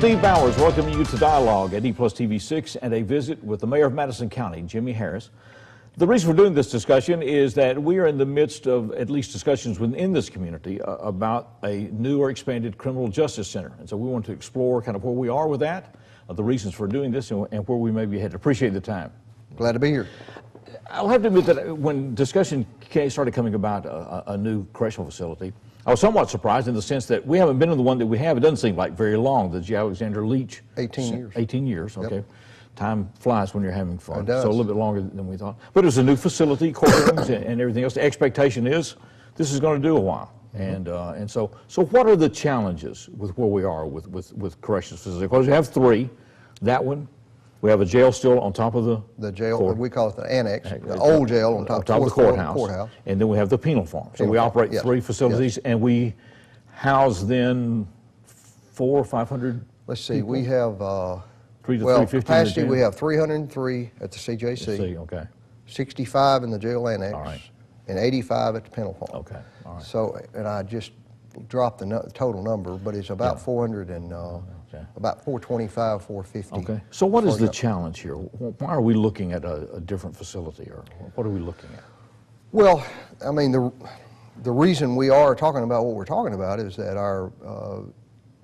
Steve Bowers welcoming you to Dialogue at EPlusTV 6 and a visit with the Mayor of Madison County, Jimmy Harris. The reason for doing this discussion is that we are in the midst of at least discussions within this community about a new or expanded criminal justice center. And so we want to explore kind of where we are with that, the reasons for doing this, and where we may be headed. Appreciate the time. Glad to be here. I'll have to admit that when discussion started coming about a new correctional facility, I was somewhat surprised in the sense that we haven't been in the one that we have. It doesn't seem like very long, the G. Alexander Leach. 18 years. 18 years, okay. Yep. Time flies when you're having fun. It does. So a little bit longer than we thought. But it was a new facility, courtrooms and everything else. The expectation is this is going to do a while. Mm-hmm. And so what are the challenges with where we are with corrections facilities? Because we have three. That one. We have a jail still on top of the jail. We call it the annex, the old jail on top of the courthouse. And then we have the penal farm. So we operate three facilities, and we house then 400 or 500. Let's see, we have 3 to 350 capacity. We have 303 at the CJC. Okay. 65 in the jail annex. All right. And 85 at the penal farm. Okay. All right. So, and I just dropped the total number, but it's about 400 and about 425, 450. Okay. So what is the challenge here? Why are we looking at a different facility, or what are we looking at? Well, I mean, the reason we are talking about what we're talking about is that our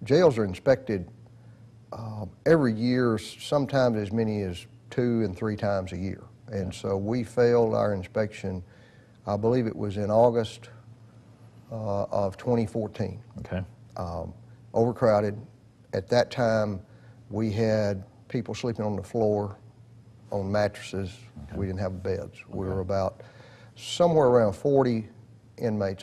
jails are inspected every year, sometimes as many as 2 and 3 times a year. And so we failed our inspection, I believe it was in August of 2014. Okay. Overcrowded. At that time, we had people sleeping on the floor, on mattresses. Okay. We didn't have beds. Okay. We were about somewhere around 40 inmates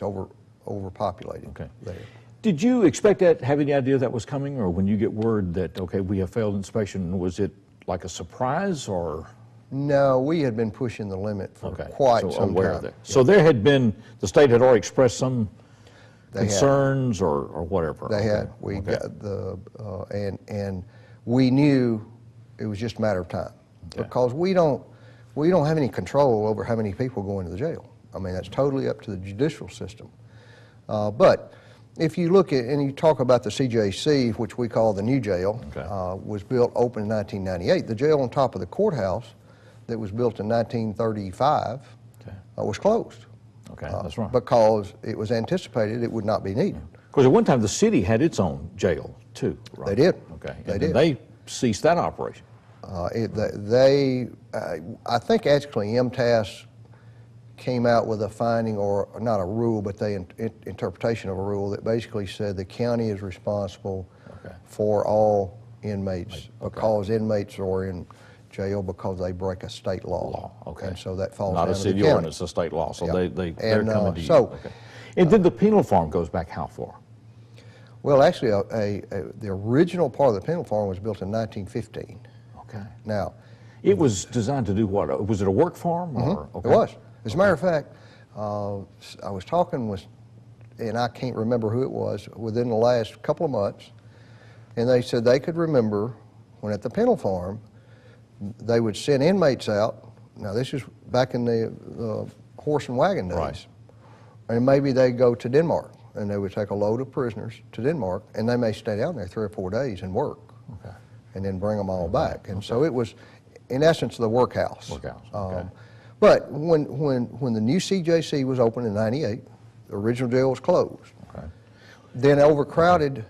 overpopulated there. Did you expect that, have any idea that was coming, or when you get word that, okay, we have failed inspection, was it like a surprise, or? No, we had been pushing the limit for quite some time. Yeah. So there had been, the state had already expressed some concerns or whatever. They had. We got the and we knew it was just a matter of time because we don't have any control over how many people go into the jail. I mean, that's totally up to the judicial system. But if you look at and you talk about the CJC, which we call the new jail, was opened in 1998. The jail on top of the courthouse that was built in 1935 was closed. Okay, that's right. Because it was anticipated it would not be needed. Because at one time the city had its own jail too, right? They did. Okay. They did. They ceased that operation. I think actually MTAS came out with a finding, or not a rule, but the interpretation of a rule that basically said the county is responsible for all inmates because inmates are in jail because they break a state law. Okay. And so that falls not down a city to the ordinance, a state law. So they're coming to you. So, and then the penal farm goes back how far? Well, actually, the original part of the penal farm was built in 1915. Okay. Now, it was designed to do what? Was it a work farm? Or? It was. As a matter of fact, I was talking with, and I can't remember who it was, within the last couple of months, and they said they could remember when at the penal farm, they would send inmates out. Now, this is back in the horse and wagon days. Right. And maybe they'd go to Denmark, and they would take a load of prisoners to Denmark, and they may stay down there 3 or 4 days and work, and then bring them all back. And so it was, in essence, the workhouse. But when the new CJC was opened in '98, the original jail was closed. Then overcrowded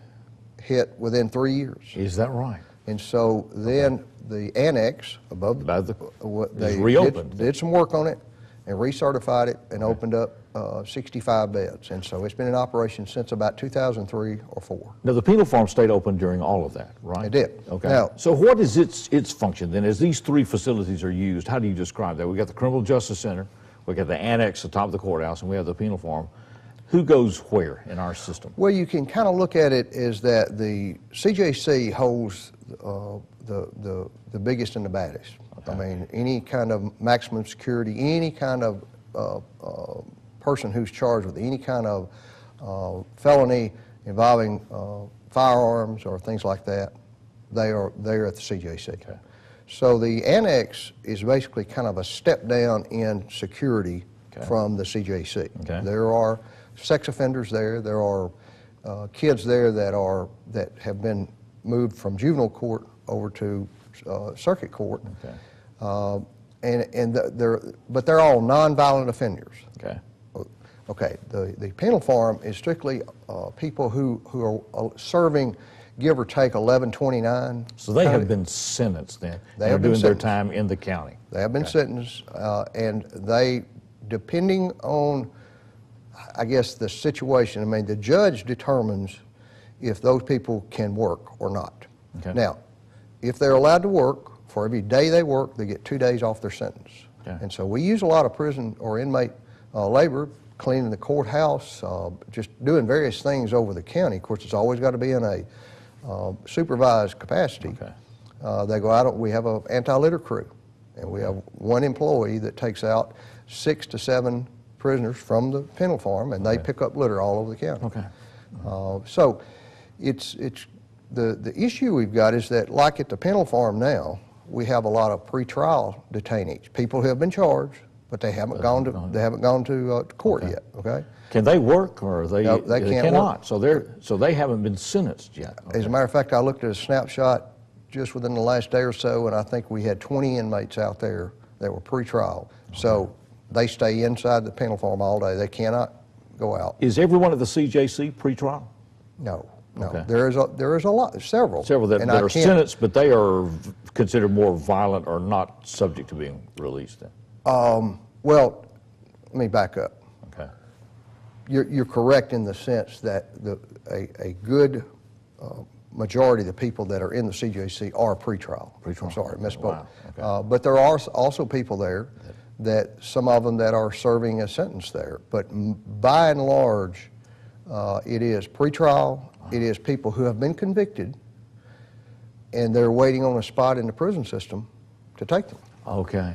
hit within 3 years. Is that right? And so then the annex above they reopened. Did some work on it and recertified it and opened up 65 beds. And so it's been in operation since about 2003 or 4. Now the penal farm stayed open during all of that, right? It did. Okay. Now, so what is its function then? As these 3 facilities are used, how do you describe that? We got the Criminal Justice Center, we got the annex atop of the courthouse, and we have the penal farm. Who goes where in our system? Well, you can kind of look at it as that the CJC holds the biggest and the baddest. I mean, any kind of maximum security, any kind of person who's charged with any kind of felony involving firearms or things like that, they're at the CJC. So the annex is basically kind of a step down in security from the CJC. There are sex offenders there. There are kids there that have been moved from juvenile court over to circuit court. Okay. But they're all nonviolent offenders. Okay. Okay, the penal farm is strictly people who are serving, give or take, 1129. So they have been sentenced then? They have been doing their sentenced. time in the county? They have been sentenced, and they, depending on, I guess, the situation, I mean, the judge determines if those people can work or not. Okay. Now, if they're allowed to work, for every day they work, they get 2 days off their sentence. Okay. And so we use a lot of prison or inmate labor, cleaning the courthouse, just doing various things over the county. Of course, it's always got to be in a supervised capacity. Okay. They go out, we have an anti-litter crew, and we have one employee that takes out 6 to 7 prisoners from the penal farm, and they pick up litter all over the county. Okay. So it's the issue we've got is that, like at the penal farm now, we have a lot of pretrial detainees, people who have been charged, but they haven't gone to court yet. Okay. Can they work, or they? No, they can't cannot. work. So they haven't been sentenced yet. Okay. As a matter of fact, I looked at a snapshot just within the last day or so, and I think we had 20 inmates out there that were pretrial. So they stay inside the penal farm all day. They cannot go out. Is everyone at the CJC pretrial? No. Okay. There is a lot, several. Several that And I are can't- sentenced, but they are considered more violent or not subject to being released then? Well, let me back up. Okay. You're correct in the sense that a good majority of the people that are in the CJC are pretrial. Pretrial. I'm sorry, misspoke. Wow. Okay. But there are also people there that some of them that are serving a sentence there. But by and large, it is pretrial. It is people who have been convicted, and they're waiting on a spot in the prison system to take them. Okay.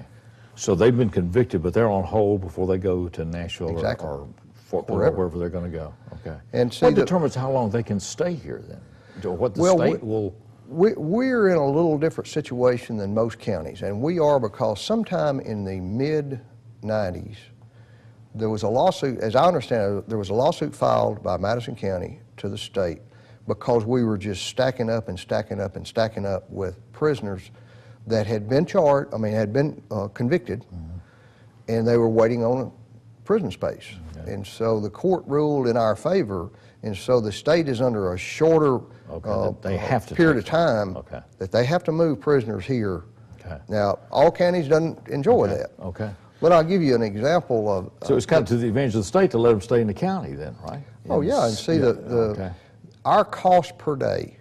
So they've been convicted, but they're on hold before they go to Nashville Exactly. or Fort Worth, Wherever. wherever they're going to go. Okay. And see what the- determines how long they can stay here then? Or what the Well, state will? We're in a little different situation than most counties, and we are because sometime in the mid-90s, there was a lawsuit, as I understand it, there was a lawsuit filed by Madison County to the state because we were just stacking up and stacking up and stacking up with prisoners that had been charged, had been convicted, and they were waiting on a prison space. Okay. And so the court ruled in our favor, and so the state is under a shorter that they have to period take of time Okay. that they have to move prisoners here. Okay. Now, all counties doesn't enjoy that. Okay. But I'll give you an example of... So it's kind of to the advantage of the state to let them stay in the county then, right? Oh, yeah, and see, Okay. our cost per day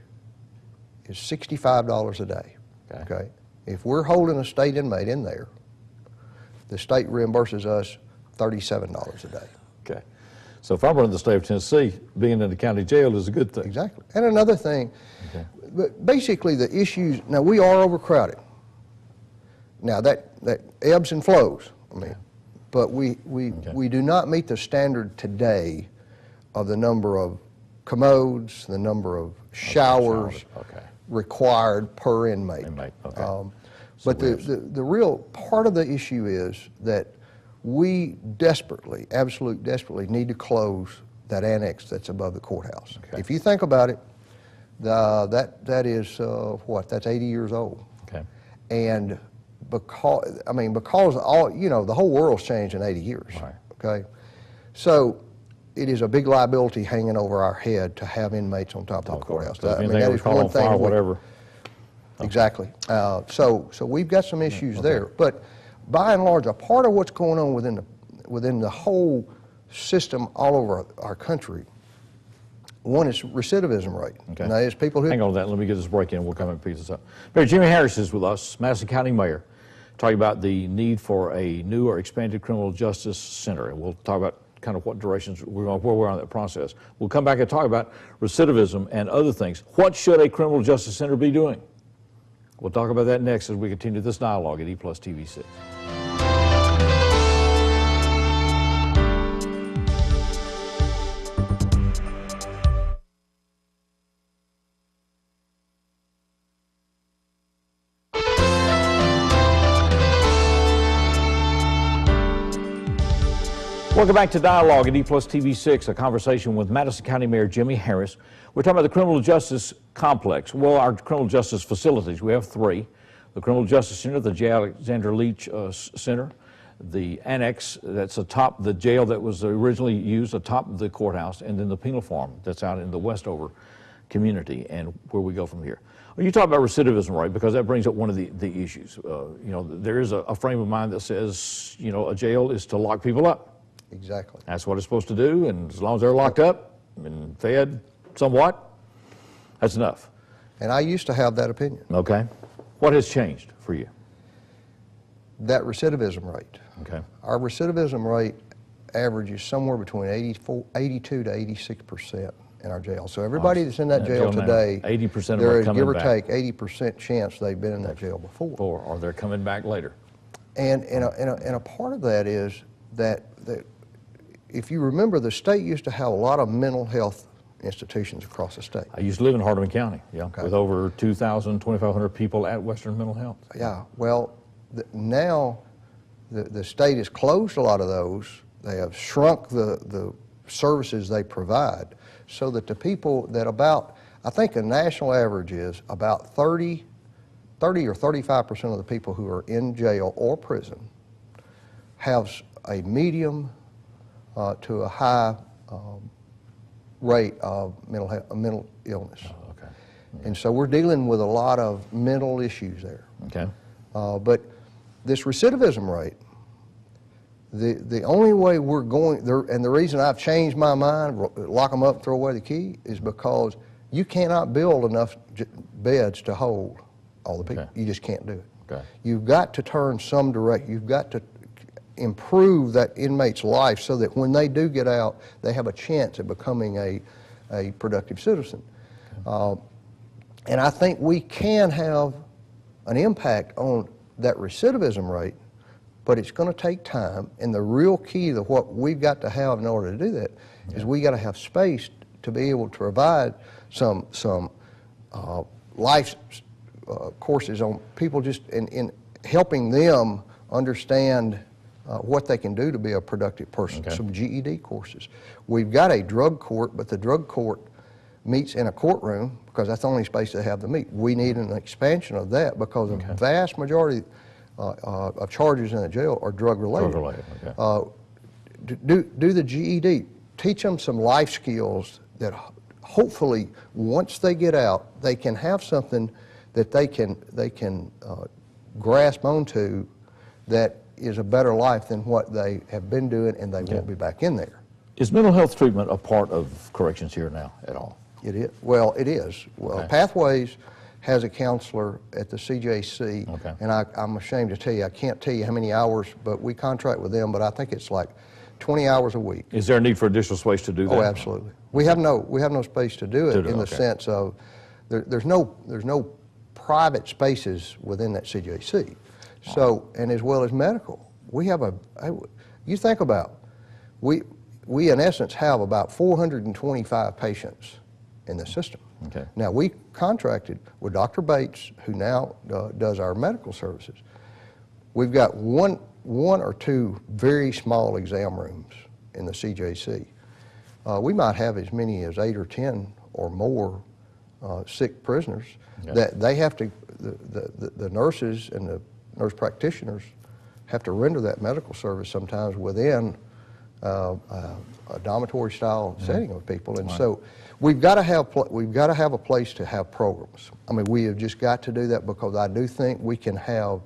is $65 a day. Okay. If we're holding a state inmate in there, the state reimburses us $37 a day. Okay. So if I'm running the state of Tennessee, being in the county jail is a good thing. Exactly. And another thing, Okay. but basically the issues, now we are overcrowded. Now that ebbs and flows, but we do not meet the standard today of the number of commodes, the number of showers Okay. required per inmate. Okay. But the real part of the issue is that we desperately, absolutely desperately need to close that annex that's above the courthouse. Okay. If you think about it, that is, that's 80 years old. Okay. And because all, the whole world's changed in 80 years. Right. Okay. So it is a big liability hanging over our head to have inmates on top of the courthouse. If anything would call on fire, whatever. Exactly. So we've got some issues there. But by and large, a part of what's going on within the whole system all over our country, one is recidivism rate. Okay. And that is people who... Hang on to that. Let me get this break in. We'll come and piece this up. Mayor Jimmy Harris is with us, Madison County Mayor, talking about the need for a new or expanded criminal justice center. And we'll talk about kind of what directions we're going, where we're on that process. We'll come back and talk about recidivism and other things. What should a criminal justice center be doing? We'll talk about that next as we continue this dialogue at EPlusTV 6. Welcome back to Dialogue at EPlusTV 6, a conversation with Madison County Mayor Jimmy Harris. We're talking about the criminal justice complex. Well, our criminal justice facilities, we have 3. The Criminal Justice Center, the J. Alexander Leach Center, the annex that's atop the jail that was originally used atop the courthouse, and then the penal farm that's out in the Westover community, and where we go from here. Well, you talk about recidivism rate because that brings up one of the issues. You know, there is a frame of mind that says, you know, a jail is to lock people up. Exactly. That's what it's supposed to do, and as long as they're locked up and fed somewhat, that's enough. And I used to have that opinion. Okay. What has changed for you? That recidivism rate. Okay. Our recidivism rate averages somewhere between 82 to 86% in our jail. So everybody that's in that jail today, 80% of them there are is, coming give or back. take, 80% chance they've been in that jail before. Or they're coming back later. And a part of that is that if you remember, the state used to have a lot of mental health institutions across the state. I used to live in Hardeman County, yeah, Okay. with over 2,000, 2,500 people at Western Mental Health. Yeah, well, now the state has closed a lot of those. They have shrunk the services they provide so that the people that I think a national average is about 30 or 35% of the people who are in jail or prison have a medium to a high rate of mental illness. Oh, okay. And so we're dealing with a lot of mental issues there. Okay. But this recidivism rate, the only way we're going there, and the reason I've changed my mind, lock them up, throw away the key, is because you cannot build enough beds to hold all the people. Okay. You just can't do it. Okay. You've got to turn some direct. You've got to improve that inmate's life so that when they do get out, they have a chance at becoming a productive citizen. Okay. And I think we can have an impact on that recidivism rate, but it's going to take time. And the real key to what we've got to have in order to do that is we got to have space to be able to provide some life courses on people, just in helping them understand what they can do to be a productive person. Okay. Some GED courses. We've got a drug court, but the drug court meets in a courtroom because that's the only space they have to meet. We need an expansion of that because the vast majority of charges in the jail are drug related. Drug related, okay. Do the GED. Teach them some life skills that hopefully once they get out, they can have something that they can grasp onto that is a better life than what they have been doing, and they won't be back in there. Is mental health treatment a part of corrections here now at all? It is. Well, it is. Well, okay. Pathways has a counselor at the CJC, and I'm ashamed to tell you, I can't tell you how many hours, but we contract with them, but I think it's like 20 hours a week. Is there a need for additional space to do that? Oh, absolutely. We have no space to do it in the sense of there's no private spaces within that CJC. So, and as well as medical, we have you think about, we in essence have about 425 patients in the system. Okay. Now, we contracted with Dr. Bates, who now does our medical services. We've got one or two very small exam rooms in the CJC. We might have as many as 8 or 10 or more sick prisoners that they have to, the nurses and the nurse practitioners have to render that medical service sometimes within a dormitory style setting of people, and so we've got to have a place to have programs. I mean, we have just got to do that because I do think we can have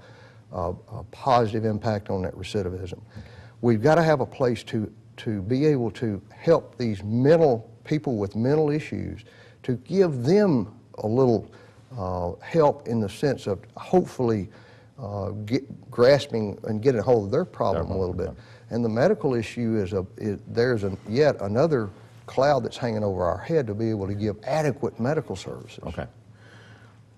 a positive impact on that recidivism. We've got to have a place to be able to help these people with mental issues, to give them a little help in the sense of hopefully grasping and getting a hold of their problem a little bit. And the medical issue there's yet another cloud that's hanging over our head to be able to give adequate medical services. Okay.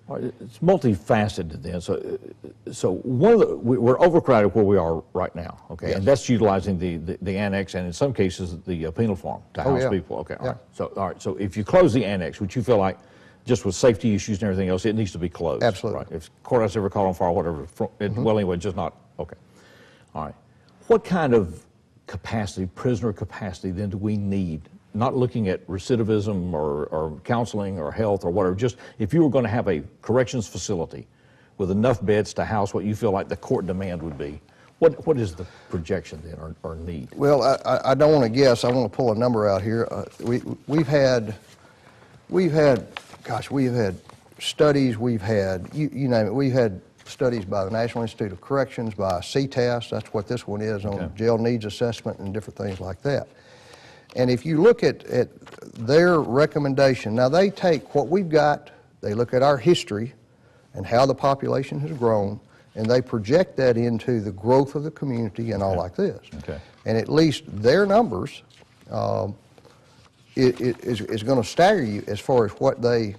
All right, it's multifaceted then. So we're overcrowded where we are right now. Okay, yes. And that's utilizing the annex and in some cases the penal farm to house people. Okay. All right. All right. So if you close the annex, would you feel like, just with safety issues and everything else, it needs to be closed? Absolutely. Right. If courthouse ever caught on fire, whatever, well, anyway, just not, okay. All right. What kind of capacity, prisoner capacity, then do we need not looking at recidivism or counseling or health or whatever, just if you were going to have a corrections facility with enough beds to house what you feel like the court demand would be, what is the projection then or need? Well, I don't want to guess. I want to pull a number out here. We've had studies. We've had you name it. We've had studies by the National Institute of Corrections, by CTAS. That's what this one is, on jail needs assessment and different things like that. And if you look at their recommendation, now they take what we've got, they look at our history and how the population has grown, and they project that into the growth of the community and all like this. And at least their numbers is going to stagger you as far as what they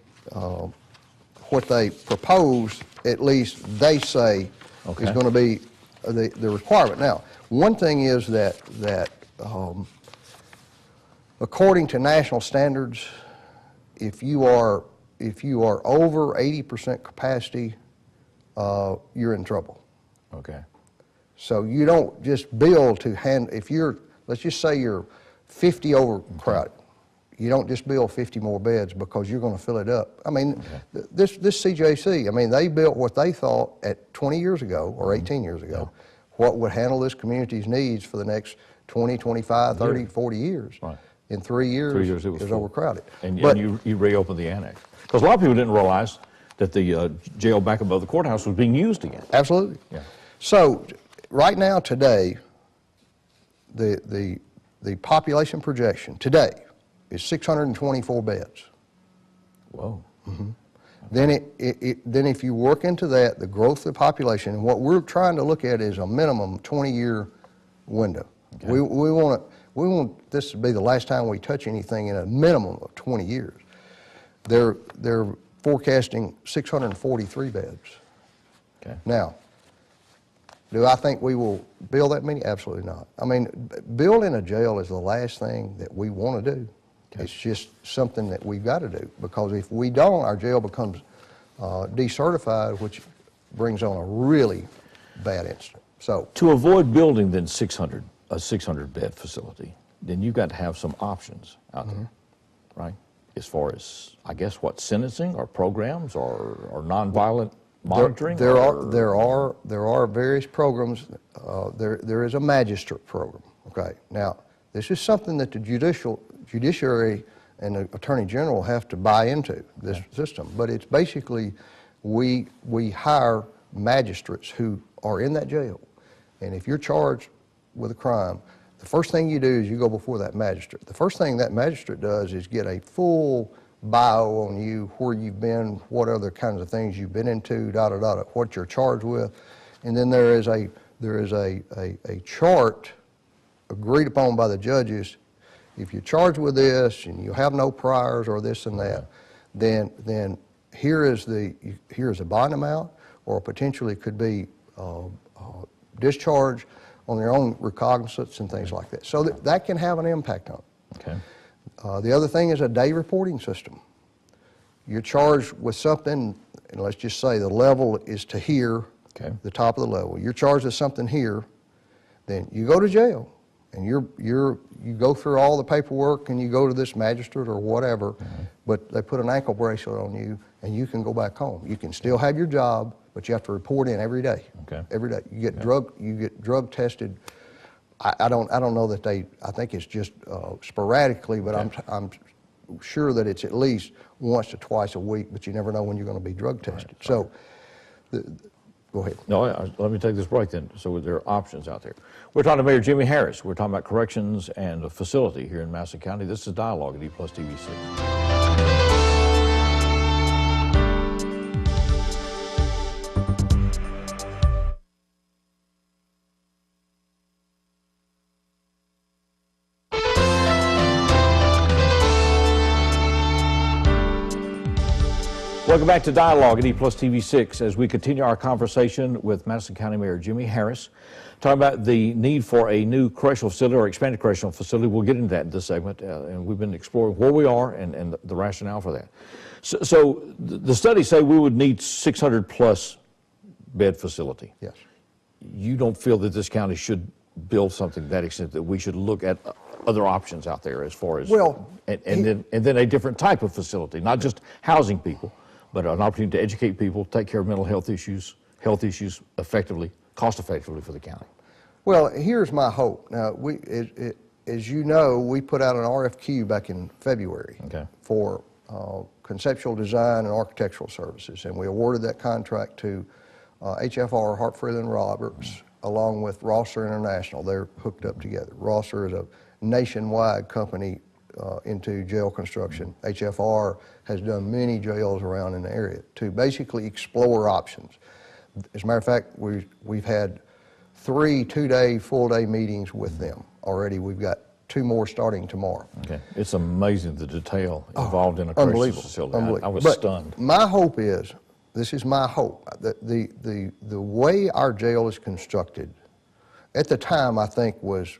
propose. At least they say is going to be the requirement. Now, one thing is that according to national standards, if you are over 80% capacity, you're in trouble. So you don't just build to if you're, let's just say you're 50 overcrowded. You don't just build 50 more beds because you're going to fill it up. I mean, this CJC, I mean, they built what they thought at 20 years ago or 18 years ago, what would handle this community's needs for the next 20, 25, 30, 40 years. In 3 years, it was overcrowded. And you reopened the annex. Because a lot of people didn't realize that the jail back above the courthouse was being used again. Absolutely. So right now, today, the population projection today is 624 beds. Whoa. Then then if you work into that, the growth of the population, and what we're trying to look at is a minimum 20-year window. We want this to be the last time we touch anything in a minimum of 20 years. They're forecasting 643 beds. Now, do I think we will build that many? Absolutely not. I mean, building a jail is the last thing that we want to do. It's just something that we've got to do, because if we don't, our jail becomes decertified, which brings on a really bad incident. So to avoid building then a 600-bed facility, then you've got to have some options out there, right? As far as, I guess, what, sentencing or programs or nonviolent monitoring? There are various programs. There is a magistrate program. Now, this is something that the judiciary and the Attorney General have to buy into, this system. But it's basically, we hire magistrates who are in that jail. And if you're charged with a crime, the first thing you do is you go before that magistrate. The first thing that magistrate does is get a full bio on you, where you've been, what other kinds of things you've been into, what you're charged with. And then there is a chart agreed upon by the judges. If you're charged with this and you have no priors or this and that, then here is a bond amount, or potentially could be discharge on their own recognizance and things like that. So that can have an impact on it. The other thing is a day reporting system. You're charged with something, and let's just say the level is to here, the top of the level. You're charged with something here, then you go to jail, and you go through all the paperwork, and you go to this magistrate or whatever, but they put an ankle bracelet on you, and you can go back home. You can still have your job, but you have to report in every day. Every day. You get drug tested. I don't know that I think it's just sporadically, but I'm sure that it's at least once to twice a week, but you never know when you're going to be drug tested. So, go ahead. No, let me take this break then. So there are options out there. We're talking to Mayor Jimmy Harris. We're talking about corrections and a facility here in Madison County. This is Dialogue at EPlusTV 6. Welcome back to Dialogue at EPlusTV 6 as we continue our conversation with Madison County Mayor Jimmy Harris, talking about the need for a new correctional facility or expanded correctional facility. We'll get into that in this segment, and we've been exploring where we are and the rationale for that. So the studies say we would need 600-plus bed facility. Yes. You don't feel that this county should build something to that extent, that we should look at other options out there as far as, Well, and then a different type of facility, not just housing people, but an opportunity to educate people, take care of mental health issues effectively, cost effectively for the county. Well, here's my hope. Now, as you know, we put out an RFQ back in February for conceptual design and architectural services, and we awarded that contract to HFR, Hartford and Roberts, along with Rosser International. They're hooked up together. Rosser is a nationwide company into jail construction. HFR has done many jails around in the area to basically explore options. As a matter of fact, we've had 3 two-day, full-day meetings with them already. We've got 2 more starting tomorrow. Okay, it's amazing the detail involved in a correctional facility. I was stunned. My hope is, this is my hope, that the way our jail is constructed, at the time I think was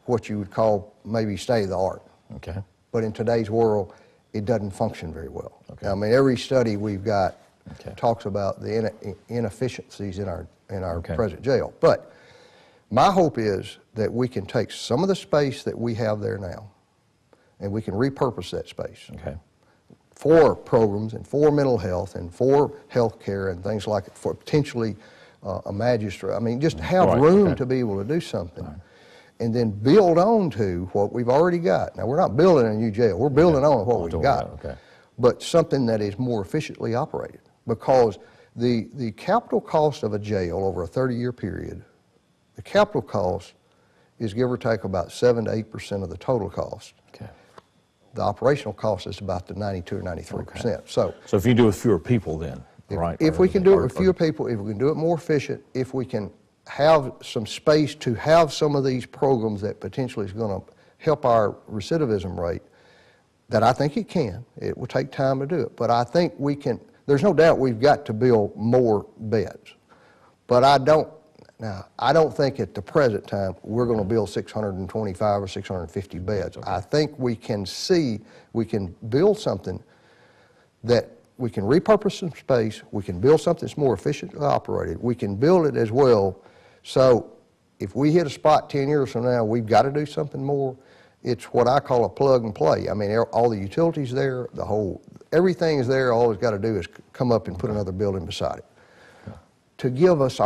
what you would call maybe state of the art. Okay. But in today's world, it doesn't function very well. Okay. I mean, every study we've got talks about the inefficiencies in our present jail. But my hope is that we can take some of the space that we have there now, and we can repurpose that space for programs and for mental health and for health care and things like it, for potentially a magistrate. I mean, just have room to be able to do something. And then build on to what we've already got. Now, we're not building a new jail. We're building on what we've got, but something that is more efficiently operated. Because the capital cost of a jail over a 30-year period, the capital cost is give or take about 7 to 8% of the total cost. The operational cost is about the 92 or 93%. So if you do it with fewer people then, if we can do it with fewer people, if we can do it more efficient, if we can have some space to have some of these programs that potentially is going to help our recidivism rate, that I think it can. It will take time to do it, but I think we can. There's no doubt we've got to build more beds, but I don't think at the present time we're going to build 625 or 650 beds. I think we can build something that we can repurpose some space, we can build something that's more efficiently operated, we can build it as well. So if we hit a spot 10 years from now, we've got to do something more. It's what I call a plug and play. I mean, all the utilities there, everything is there. All we've got to do is come up and put another building beside it to give us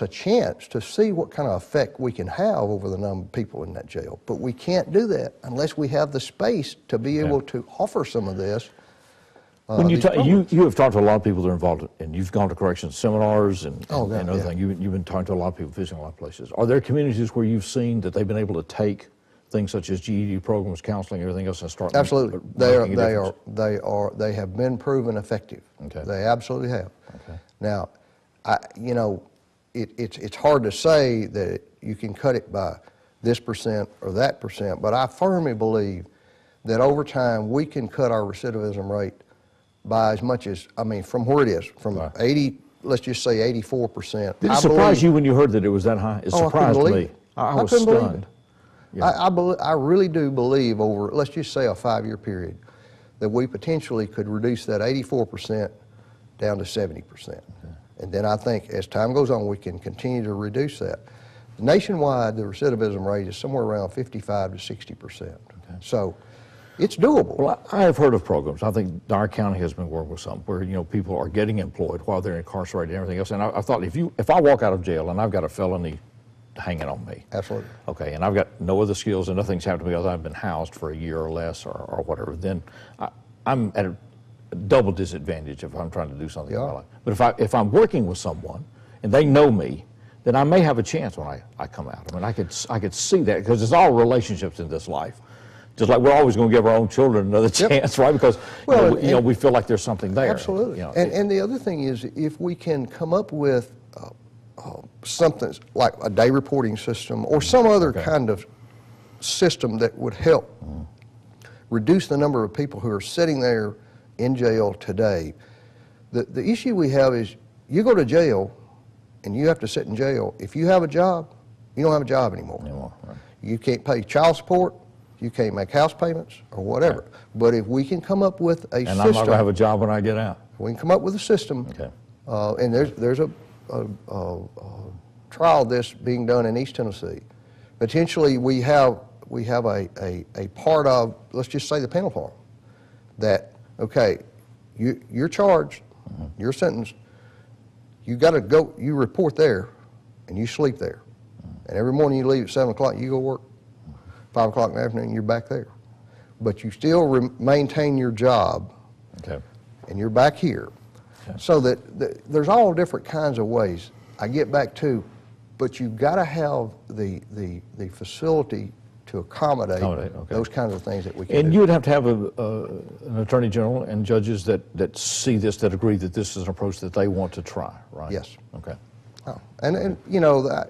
a chance to see what kind of effect we can have over the number of people in that jail. But we can't do that unless we have the space to be able to offer some of this. When you have talked to a lot of people that are involved, and you've gone to corrections seminars and other things. You've been talking to a lot of people, visiting a lot of places. Are there communities where you've seen that they've been able to take things such as GED programs, counseling, everything else, and start? Absolutely, they have been proven effective. They absolutely have. Now, it's hard to say that you can cut it by this percent or that percent, but I firmly believe that over time we can cut our recidivism rate by as much as, I mean, from where it is, from 80, let's just say 84%. Did it surprise you when you heard that it was that high? It surprised me. I was stunned. I really do believe over, let's just say a 5-year period, that we potentially could reduce that 84% down to 70%. And then I think as time goes on, we can continue to reduce that. Nationwide, the recidivism rate is somewhere around 55 to 60%. So it's doable. Well, I have heard of programs. I think our county has been working with some where people are getting employed while they're incarcerated and everything else. And I thought if I walk out of jail and I've got a felony hanging on me, absolutely, okay, and I've got no other skills and nothing's happened to me other than I've been housed for a year or less or whatever, then I'm at a double disadvantage if I'm trying to do something in my life. But if I'm working with someone and they know me, then I may have a chance when I come out. I mean, I could see that because it's all relationships in this life. Just like we're always going to give our own children another chance, right? Because we feel like there's something there. Absolutely. And the other thing is, if we can come up with something like a day reporting system or some other kind of system that would help reduce the number of people who are sitting there in jail today. The issue we have is you go to jail and you have to sit in jail. If you have a job, you don't have a job anymore. You can't pay child support. You can't make house payments or whatever. But if we can come up with a system. And I'm not going to have a job when I get out. We can come up with a system. And there's a trial of this being done in East Tennessee. Potentially we have a part of, let's just say the penal form, that, okay, you're charged, you're sentenced, you got to go, you report there, and you sleep there. And every morning you leave at 7 o'clock, you go work. 5 o'clock in the afternoon, you're back there. But you still maintain your job, okay, and you're back here. Okay. So that there's all different kinds of ways. I get back to, but you've got to have the facility to accommodate okay, those kinds of things that we can do. And you would have to have an attorney general and judges that see this, that agree that this is an approach that they want to try, right? Yes. Okay. Oh. And you know,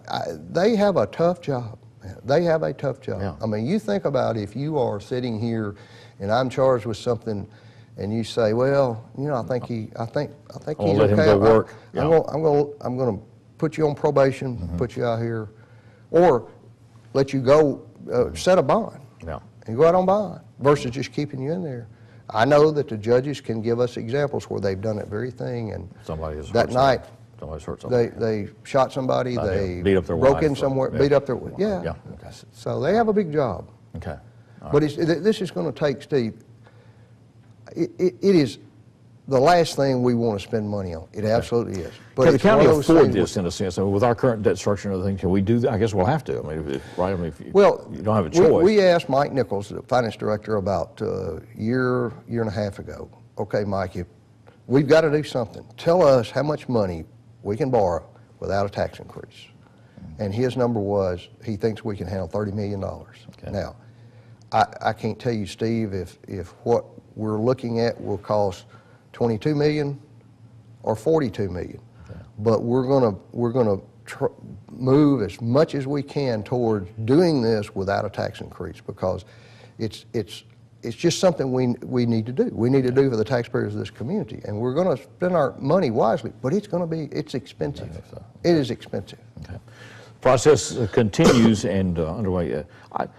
they have a tough job. They have a tough job. Yeah. I mean, you think about if you are sitting here and I'm charged with something, and you say, well, you know, I think he's okay. Let him go work. I'm going to put you on probation, put you out here, or let you go set a bond and go out on bond versus just keeping you in there. I know that the judges can give us examples where they've done that very thing, and that night they shot somebody, they beat up their broke wife in somewhere, beat up their wife. Yeah. Okay. So they have a big job. Okay. But this is going to take, Steve, it is the last thing we want to spend money on. It absolutely is. But can the county afford this in a sense? I mean, with our current debt structure and other things, can we do that? I guess we'll have to. I mean, right? I mean, if you don't have a choice. We asked Mike Nichols, the finance director, about a year and a half ago. Okay, Mike, we've got to do something. Tell us how much money we can borrow without a tax increase. And his number was, he thinks we can handle $30 million. Okay. Now, I can't tell you, Steve, if what we're looking at will cost $22 million or $42 million. Okay. But we're gonna move as much as we can towards doing this without a tax increase, because it's just something we need to do. We need to do for the taxpayers of this community, and we're going to spend our money wisely. But it's expensive. So. Okay. It is expensive. Okay. Process continues and underway.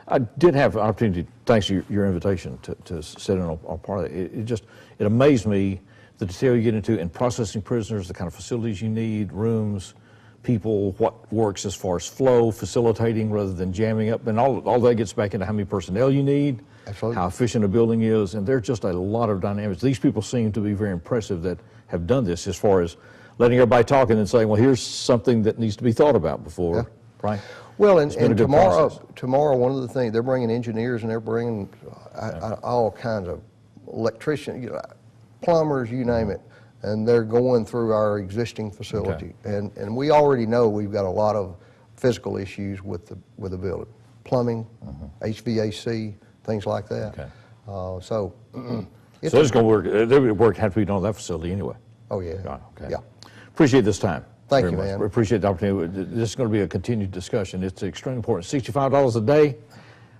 I did have an opportunity, thanks to your invitation, to sit in on part of it. It amazed me the detail you get into in processing prisoners, the kind of facilities you need, rooms, people, what works as far as flow, facilitating rather than jamming up, and all that gets back into how many personnel you need, absolutely, how efficient a building is, and there's just a lot of dynamics. These people seem to be very impressive that have done this, as far as letting everybody talk and then saying, well, here's something that needs to be thought about before, right? Well, and tomorrow, one of the things, they're bringing engineers and they're bringing all kinds of electricians, plumbers, you name it, and they're going through our existing facility. Okay. And we already know we've got a lot of physical issues with the building, plumbing, HVAC, things like that. Okay. So it's going to work. There would work have to be done on that facility anyway. Oh yeah. Okay. Yeah. Appreciate this time. Thank you, man. We appreciate the opportunity. This is going to be a continued discussion. It's extremely important. $65 a day,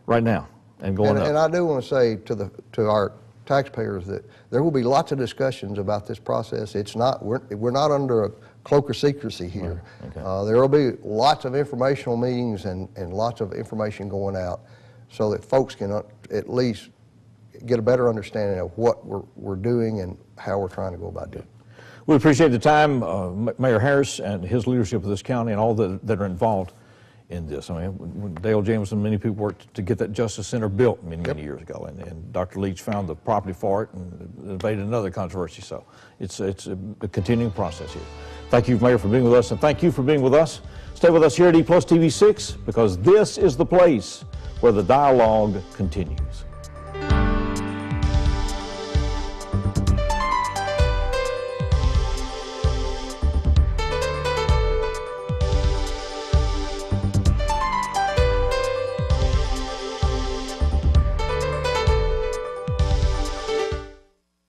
right now, and going up. And I do want to say to our taxpayers that there will be lots of discussions about this process. It's not we're not under a cloak of secrecy here. Okay. There will be lots of informational meetings and lots of information going out, so that folks can at least get a better understanding of what we're doing and how we're trying to go about doing it. We appreciate the time, Mayor Harris and his leadership of this county and all that are involved in this. I mean, when Dale Jameson, many people worked to get that Justice Center built many years ago, and Dr. Leach found the property for it and evaded another controversy. So it's a continuing process here. Thank you, Mayor, for being with us, and thank you for being with us. Stay with us here at EPlusTV 6, because this is the place where the dialogue continues.